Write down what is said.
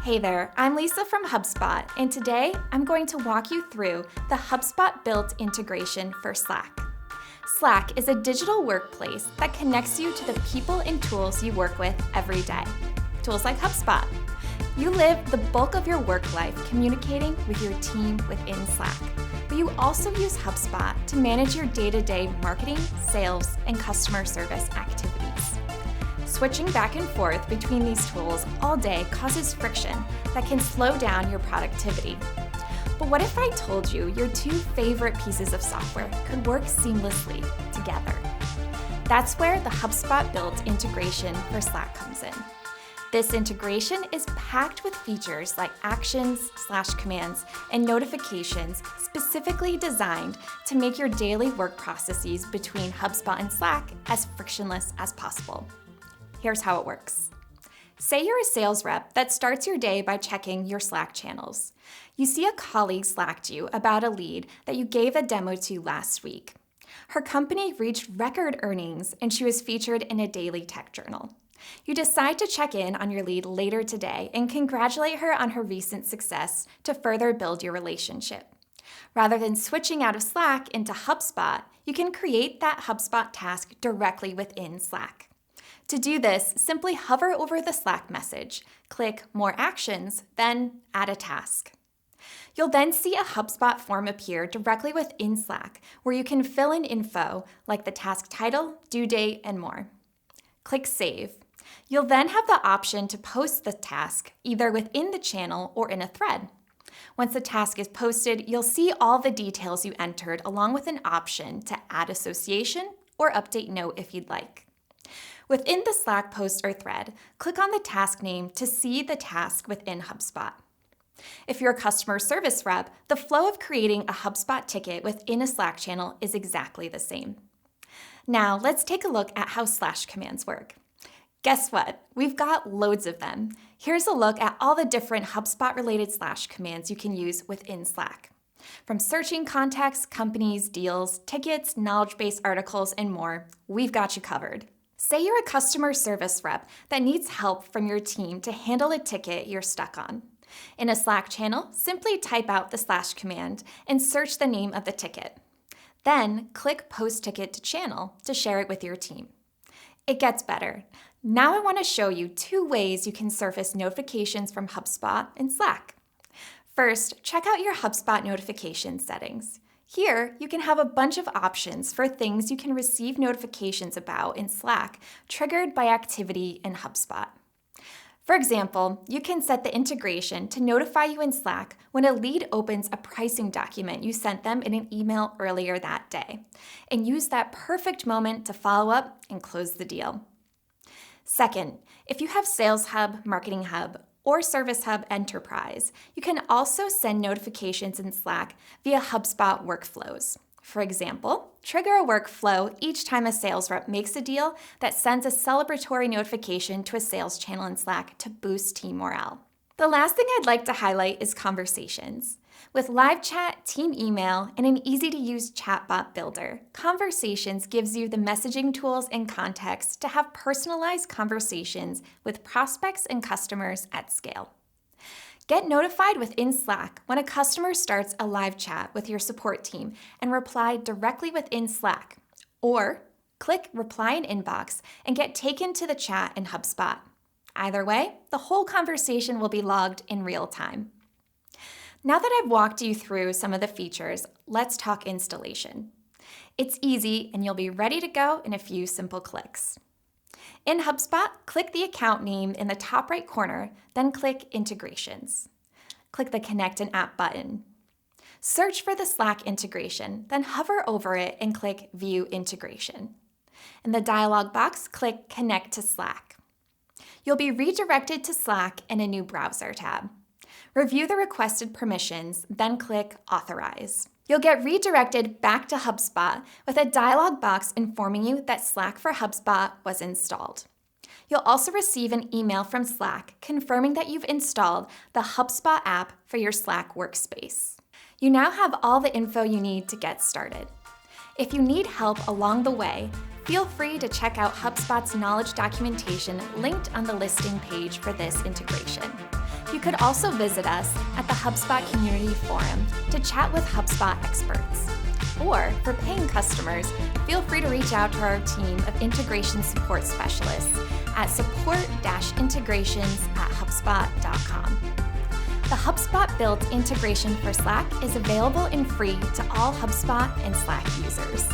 Hey there, I'm Lisa from HubSpot, and today I'm going to walk you through the HubSpot built integration for Slack. Slack is a digital workplace that connects you to the people and tools you work with every day. Tools like HubSpot. You live the bulk of your work life communicating with your team within Slack, but you also use HubSpot to manage your day-to-day marketing, sales, and customer service activities. Switching back and forth between these tools all day causes friction that can slow down your productivity. But what if I told you your two favorite pieces of software could work seamlessly together? That's where the HubSpot built integration for Slack comes in. This integration is packed with features like actions/commands and notifications specifically designed to make your daily work processes between HubSpot and Slack as frictionless as possible. Here's how it works. Say you're a sales rep that starts your day by checking your Slack channels. You see a colleague Slacked you about a lead that you gave a demo to last week. Her company reached record earnings and she was featured in a daily tech journal. You decide to check in on your lead later today and congratulate her on her recent success to further build your relationship. Rather than switching out of Slack into HubSpot, you can create that HubSpot task directly within Slack. To do this, simply hover over the Slack message, click More Actions, then Add a Task. You'll then see a HubSpot form appear directly within Slack where you can fill in info like the task title, due date, and more. Click Save. You'll then have the option to post the task either within the channel or in a thread. Once the task is posted, you'll see all the details you entered along with an option to add association or update note if you'd like. Within the Slack post or thread, click on the task name to see the task within HubSpot. If you're a customer service rep, the flow of creating a HubSpot ticket within a Slack channel is exactly the same. Now, let's take a look at how slash commands work. Guess what? We've got loads of them. Here's a look at all the different HubSpot-related slash commands you can use within Slack. From searching contacts, companies, deals, tickets, knowledge base articles, and more, we've got you covered. Say you're a customer service rep that needs help from your team to handle a ticket you're stuck on. In a Slack channel, simply type out the slash command and search the name of the ticket. Then click Post Ticket to Channel to share it with your team. It gets better. Now I want to show you two ways you can surface notifications from HubSpot in Slack. First, check out your HubSpot notification settings. Here, you can have a bunch of options for things you can receive notifications about in Slack triggered by activity in HubSpot. For example, you can set the integration to notify you in Slack when a lead opens a pricing document you sent them in an email earlier that day, and use that perfect moment to follow up and close the deal. Second, if you have Sales Hub, Marketing Hub, or Service Hub Enterprise, you can also send notifications in Slack via HubSpot workflows. For example, trigger a workflow each time a sales rep makes a deal that sends a celebratory notification to a sales channel in Slack to boost team morale. The last thing I'd like to highlight is conversations. With live chat, team email, and an easy-to-use chatbot builder, Conversations gives you the messaging tools and context to have personalized conversations with prospects and customers at scale. Get notified within Slack when a customer starts a live chat with your support team and reply directly within Slack. Or click Reply in Inbox and get taken to the chat in HubSpot. Either way, the whole conversation will be logged in real time. Now that I've walked you through some of the features, let's talk installation. It's easy and you'll be ready to go in a few simple clicks. In HubSpot, click the account name in the top right corner, then click Integrations. Click the Connect an App button. Search for the Slack integration, then hover over it and click View Integration. In the dialog box, click Connect to Slack. You'll be redirected to Slack in a new browser tab. Review the requested permissions, then click Authorize. You'll get redirected back to HubSpot with a dialog box informing you that Slack for HubSpot was installed. You'll also receive an email from Slack confirming that you've installed the HubSpot app for your Slack workspace. You now have all the info you need to get started. If you need help along the way, feel free to check out HubSpot's knowledge documentation linked on the listing page for this integration. You could also visit us at the HubSpot Community Forum to chat with HubSpot experts. Or for paying customers, feel free to reach out to our team of integration support specialists at support-integrations@hubspot.com. The HubSpot Built integration for Slack is available and free to all HubSpot and Slack users.